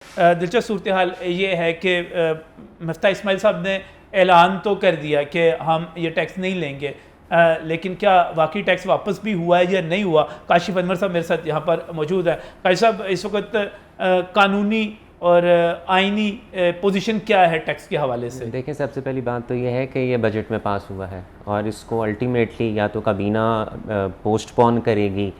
दिलचस्प सूरत हाल ये है कि मफ्ता इस्माइल साहब ने ऐलान तो कर दिया कि हम ये टैक्स नहीं लेंगे, लेकिन क्या वाकई टैक्स वापस भी हुआ है या नहीं हुआ? काशिफ अनवर साहब मेरे साथ यहाँ पर मौजूद है। काशिफ साहब, इस वक्त कानूनी और आइनी पोजीशन क्या है टैक्स के हवाले से? देखिए, सबसे पहली बात तो ये है कि ये बजट में पास हुआ है और इसको अल्टीमेटली या तो काबीना पोस्टपोन करेगी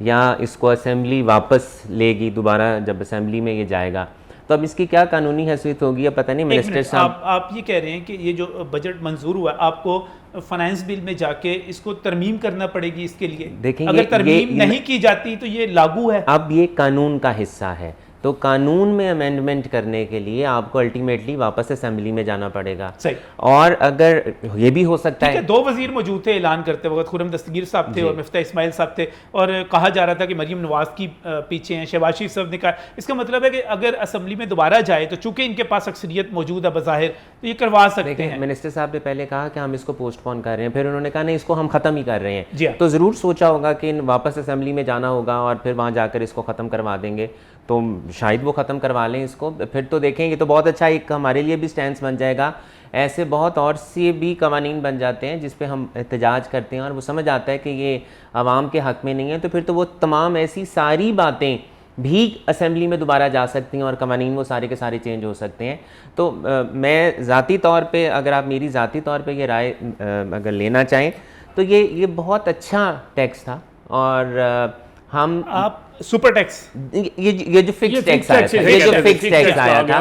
या इसको असेंबली वापस लेगी दोबारा जब असेंबली में ये जाएगा। तो अब इसकी क्या कानूनी हैसियत होगी अब पता नहीं। मिनिस्टर साहब, आप ये कह रहे हैं कि ये जो बजट मंजूर हुआ है आपको फाइनेंस बिल में जाके इसको तरमीम करना पड़ेगी इसके लिए? देखिए, अगर तरमीम नहीं की जाती तो ये लागू है? अब ये कानून का हिस्सा है, तो कानून में अमेंडमेंट करने के लिए आपको अल्टीमेटली वापस असेंबली में जाना पड़ेगा। सही। और अगर ये भी हो सकता है, दो वजीर मौजूद थे ऐलान करते वक्त, खुर्रम दस्तगीर साहब थे और मफ्ता इस्माइल साहब थे, और कहा जा रहा था कि मरीम नवाज की पीछे हैं। शहबाज शरीफ साहब ने कहा, इसका मतलब है कि अगर असेंबली में दोबारा जाए तो चूंकि इनके पास अक्सरियत मौजूद है बज़ाहिर, तो ये करवा सकते हैं। मिनिस्टर साहब ने पहले कहा कि हम इसको पोस्टपोन कर रहे हैं, फिर उन्होंने कहा नहीं, इसको हम खत्म ही कर रहे हैं। तो जरूर सोचा होगा कि वापस असेंबली में जाना होगा और फिर वहां जाकर इसको खत्म करवा देंगे, तो शायद वो ख़त्म करवा लें इसको। फिर तो देखेंगे, तो बहुत अच्छा एक हमारे लिए भी स्टैंड बन जाएगा। ऐसे बहुत और से भी कवानीन बन जाते हैं जिस पे हम एहतजाज करते हैं और वो समझ आता है कि ये आवाम के हक़ में नहीं है, तो फिर तो वो तमाम ऐसी सारी बातें भी असेंबली में दोबारा जा सकती हैं और कवानीन वो सारे के सारे चेंज हो सकते हैं। तो मैं ज़ाती तौर पे, अगर आप मेरी ज़ाती तौर पे ये राय अगर लेना चाहें तो ये बहुत अच्छा टैक्स था। और हम आप सुपर टैक्स, ये जो फिक्स टैक्स आया था, ये जो फिक्स टैक्स आया था,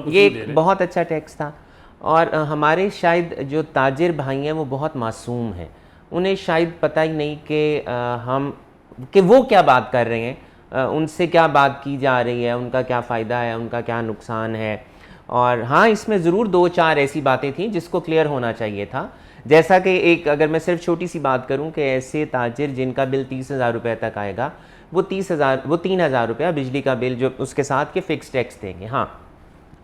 ये बहुत अच्छा टैक्स था। और हमारे शायद जो ताजिर भाई हैं वो बहुत मासूम हैं, उन्हें शायद पता ही नहीं कि वो क्या बात कर रहे हैं, उनसे क्या बात की जा रही है, उनका क्या फ़ायदा है, उनका क्या नुकसान है। और हाँ, इसमें ज़रूर 2-4 ऐसी बातें थी जिसको क्लियर होना चाहिए था। जैसा कि एक, अगर मैं सिर्फ छोटी सी बात करूं कि ऐसे ताजिर जिनका बिल 30,000 रुपये तक आएगा, वो 3,000 रुपया बिजली का बिल जो उसके साथ के फिक्स टैक्स देंगे। हाँ,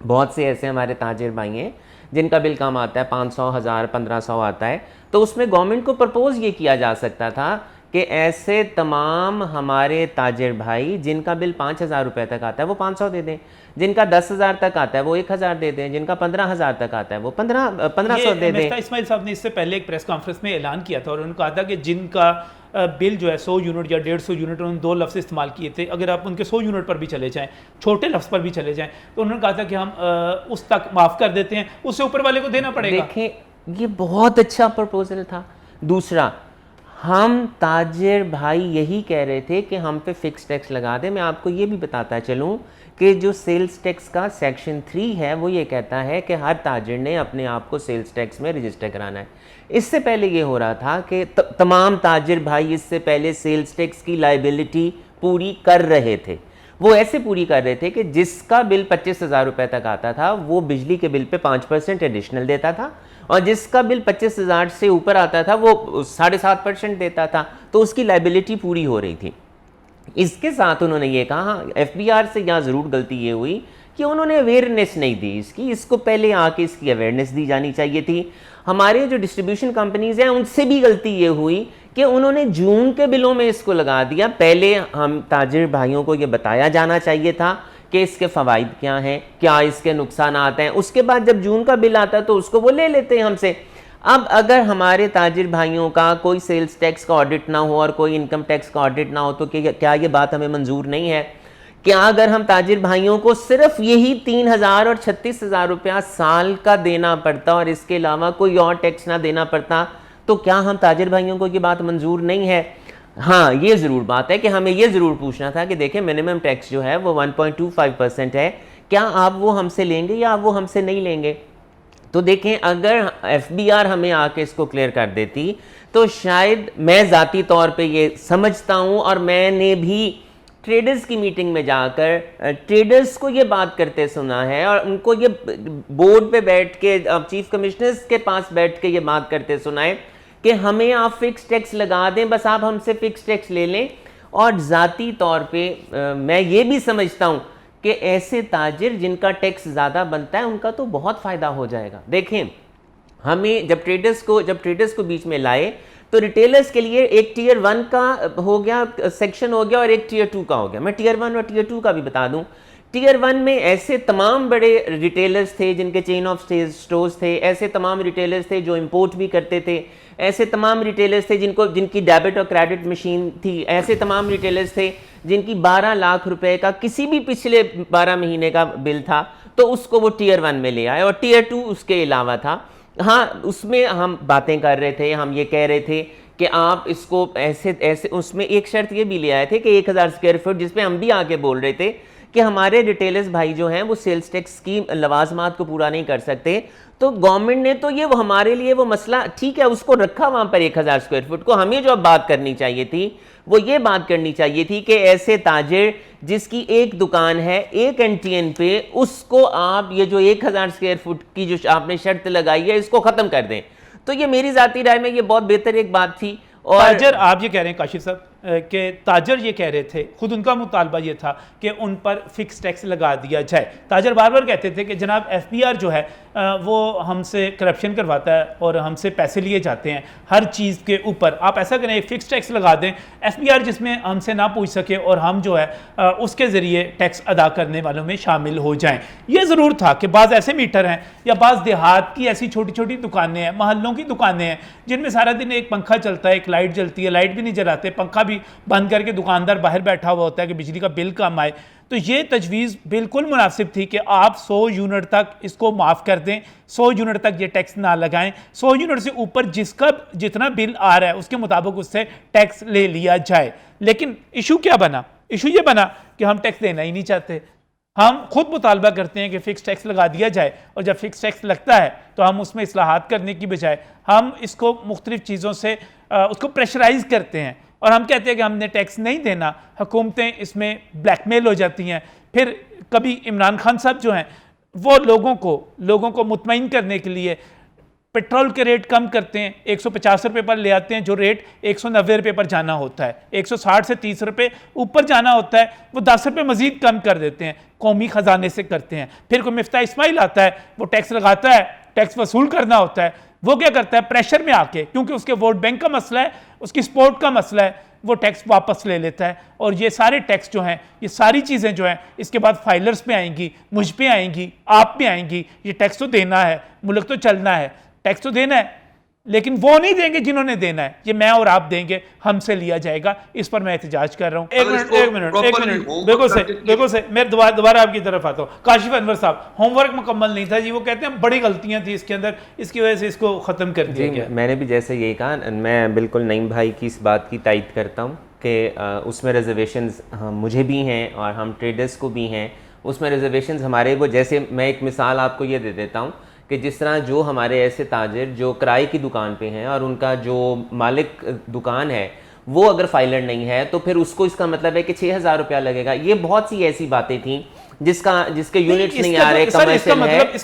बहुत से ऐसे हमारे ताजिर भाई हैं जिनका बिल कम आता है, 500, 1000, 1500 आता है, तो उसमें गवर्नमेंट को प्रपोज ये किया जा सकता था कि ऐसे तमाम हमारे ताजिर भाई जिनका बिल 5,000 रुपये तक आता है वो 500 दे दें, जिनका 10,000 तक आता है वो 1,000 दे दें, जिनका 15,000 तक आता है वो 1500 दे दें। इस्माइल साहब ने इससे पहले एक प्रेस कॉन्फ्रेंस में ऐलान किया था और उन्होंने कहा था कि जिनका बिल जो है 100 यूनिट या 150 यूनिट, उन्होंने 2 लफ्ज़ इस्तेमाल किए थे, अगर आप उनके 100 यूनिट पर भी चले जाएँ, छोटे लफ्ज़ पर भी चले जाएँ, तो उन्होंने कहा था कि हम उस तक माफ़ कर देते हैं, उससे ऊपर वाले को देना पड़ेगा। देखें, ये बहुत अच्छा प्रपोजल था। दूसरा, हम ताजिर भाई यही कह रहे थे कि हम पे फिक्स टैक्स लगा दें। मैं आपको ये भी बताता चलूँ कि जो सेल्स टैक्स का सेक्शन 3 है वो ये कहता है कि हर ताजिर ने अपने आप को सेल्स टैक्स में रजिस्टर कराना है। इससे पहले ये हो रहा था कि तमाम ताजिर भाई इससे पहले सेल्स टैक्स की लाइबिलिटी पूरी कर रहे थे। वो ऐसे पूरी कर रहे थे कि जिसका बिल 25,000 रुपये तक आता था वो बिजली के बिल पे 5% एडिशनल देता था, और जिसका बिल 25,000 से ऊपर आता था वो 7.5% देता था, तो उसकी लाइबिलिटी पूरी हो रही थी। इसके साथ उन्होंने ये कहा, FBR से यहाँ ज़रूर गलती ये हुई कि उन्होंने अवेयरनेस नहीं दी इसको पहले आके इसकी अवेयरनेस दी जानी चाहिए थी। हमारे जो डिस्ट्रीब्यूशन कंपनीज़ हैं उनसे भी गलती ये हुई कि उन्होंने जून के बिलों में इसको लगा दिया। पहले हम ताजिर भाइयों को ये बताया जाना चाहिए था कि इसके फ़वाइद क्या हैं, क्या इसके नुकसान आते हैं, उसके बाद जब जून का बिल आता तो उसको वो ले लेते हैं हमसे। अब अगर हमारे ताजिर भाइयों का कोई सेल्स टैक्स का ऑडिट ना हो और कोई इनकम टैक्स का ऑडिट ना हो तो क्या ये बात हमें मंजूर नहीं है? क्या अगर हम ताजिर भाइयों को सिर्फ यही 3,000 और 36,000 रुपया साल का देना पड़ता और इसके अलावा कोई और टैक्स ना देना पड़ता, तो क्या हम ताजिर भाइयों को ये बात मंजूर नहीं है? हाँ, ये ज़रूर बात है कि हमें ये ज़रूर पूछना था कि देखें, मिनिमम टैक्स जो है वो 1.25% है, क्या आप वो हमसे लेंगे या आप वो हमसे नहीं लेंगे? तो देखें, अगर FBR हमें आके इसको क्लियर कर देती तो शायद, मैं ज़ाती तौर पे ये समझता हूँ और मैंने भी ट्रेडर्स की मीटिंग में जाकर ट्रेडर्स को ये बात करते सुना है और उनको ये बोर्ड पे बैठ के, चीफ कमिश्नर्स के पास बैठ के ये बात करते सुना है कि हमें आप फिक्स टैक्स लगा दें, बस आप हमसे फिक्स टैक्स ले लें। और ज़ाती तौर पे मैं ये भी समझता हूँ कि ऐसे ताजिर जिनका टैक्स ज़्यादा बनता है उनका तो बहुत फ़ायदा हो जाएगा। देखें, हमें जब ट्रेडर्स को बीच में लाए तो रिटेलर्स के लिए एक टियर 1 का हो गया, सेक्शन हो गया, और एक टियर 2 का हो गया। मैं टियर 1 और टियर 2 का भी बता दूं टियर 1 में ऐसे तमाम बड़े रिटेलर्स थे जिनके चेन ऑफ स्टोर्स थे, ऐसे तमाम रिटेलर्स थे जो इंपोर्ट भी करते थे, ऐसे तमाम रिटेलर्स थे जिनकी डेबिट और क्रेडिट मशीन थी, ऐसे तमाम रिटेलर्स थे जिनकी 12 लाख रुपए का किसी भी पिछले 12 महीने का बिल था, तो उसको वो टियर 1 में ले आए। और टियर 2 उसके अलावा था। हाँ, उसमें हम बातें कर रहे थे, हम ये कह रहे थे कि आप इसको ऐसे ऐसे, उसमें एक शर्त ये भी ले आए थे कि 1000 स्क्वायर फुट, जिसपे हम भी आके बोल रहे थे कि हमारे रिटेलर्स भाई जो हैं वो सेल्स टैक्स की लवाजमात को पूरा नहीं कर सकते। तो गवर्नमेंट ने तो ये वो हमारे लिए वो मसला ठीक है उसको रखा वहां पर 1000 स्क्वायर फुट को। हमें जो अब बात करनी चाहिए थी वो ये बात करनी चाहिए थी कि ऐसे ताजिर जिसकी एक दुकान है एक एनटीएन पे, उसको आप ये जो 1000 स्क्वायर फुट की जो आपने शर्त लगाई है इसको खत्म कर दें। तो ये मेरी जाती राय में ये बहुत बेहतर एक बात थी। और ताजर, आप ये कह रहे हैं काशिफ साहब कि ताजर ये कह रहे थे, खुद उनका मुतालबा ये था कि उन पर फिक्स टैक्स लगा दिया जाए। ताजर बार बार कहते थे कि जनाब एफबीआर जो है वो हमसे करप्शन करवाता है और हमसे पैसे लिए जाते हैं हर चीज़ के ऊपर। आप ऐसा करें, एक फ़िक्स टैक्स लगा दें एफबीआर जिसमें हमसे ना पूछ सके और हम जो है उसके ज़रिए टैक्स अदा करने वालों में शामिल हो जाएं। ये ज़रूर था कि बाज़ ऐसे मीटर हैं या बाज़ देहात की ऐसी छोटी छोटी दुकानें हैं, महल्लों की दुकानें हैं जिनमें सारा दिन एक पंखा चलता है, एक लाइट जलती है, लाइट भी नहीं जलाते, पंखा भी बंद करके दुकानदार बाहर बैठा हुआ होता है कि बिजली का बिल कम आए। तो ये तजवीज़ बिल्कुल मुनासिब थी कि आप 100 यूनिट तक इसको माफ़ कर दें, 100 यूनिट तक ये टैक्स ना लगाएं, 100 यूनिट से ऊपर जिसका जितना बिल आ रहा है उसके मुताबिक उससे टैक्स ले लिया जाए। लेकिन इशू क्या बना? इशू ये बना कि हम टैक्स देना ही नहीं चाहते। हम खुद मुतालबा करते हैं कि फ़िक्स टैक्स लगा दिया जाए, और जब फ़िक्स टैक्स लगता है तो हम उसमें इस्लाहात करने की बजाय हम इसको मुख्तलिफ़ चीज़ों से उसको प्रेशराइज़ करते हैं और हम कहते हैं कि हमने टैक्स नहीं देना। हुकूमतें इसमें ब्लैकमेल हो जाती हैं। फिर कभी इमरान खान साहब जो हैं वो लोगों को मुतमईन करने के लिए पेट्रोल के रेट कम करते हैं, 150 रुपये पर ले आते हैं जो रेट 190 रुपये पर जाना होता है, 160 से 30 रुपये ऊपर जाना होता है, वो 10 रुपये मजीद कम कर देते हैं, कौमी ख़जाने से करते हैं। फिर कोई मिफ्ता इस्माइल आता है, वो टैक्स लगाता है, टैक्स वसूल करना होता है, वो क्या करता है प्रेशर में आके, क्योंकि उसके वोट बैंक का मसला है, उसकी सपोर्ट का मसला है, वो टैक्स वापस ले लेता है। और ये सारे टैक्स जो हैं, ये सारी चीज़ें जो हैं इसके बाद फाइलर्स पे आएंगी, मुझ पे आएंगी, आप पे आएंगी। ये टैक्स तो देना है, मुल्क तो चलना है, टैक्स तो देना है, लेकिन वो नहीं देंगे जिन्होंने देना है, ये मैं और आप देंगे, हमसे लिया जाएगा। इस पर मैं एहतजाज कर रहा हूँ। एक मिनट, बिल्कुल से मैं दोबारा आपकी तरफ आता हूँ। काशिफ अनवर साहब, होमवर्क मुकम्मल नहीं था जी, वो कहते हैं बड़ी गलतियां थी इसके अंदर, इसकी वजह से इसको ख़त्म कर दिया गया। मैंने भी जैसे यही कहा, मैं बिल्कुल नईम भाई की इस बात की तायद करता हूँ कि उसमें रिजर्वेशंस मुझे भी हैं और हम ट्रेडर्स को भी हैं, उसमें रिजर्वेशंस हमारे वो, जैसे मैं एक मिसाल आपको ये दे देता हूँ कि जिस तरह जो हमारे ऐसे ताजिर जो किराए की दुकान पे हैं और उनका जो मालिक दुकान है वो अगर फाइलर नहीं है तो फिर उसको इसका मतलब है कि 6000 रुपया लगेगा। ये बहुत सी ऐसी बातें थी जिसके यूनिट्स नहीं आ रहे, कमर्शियल है।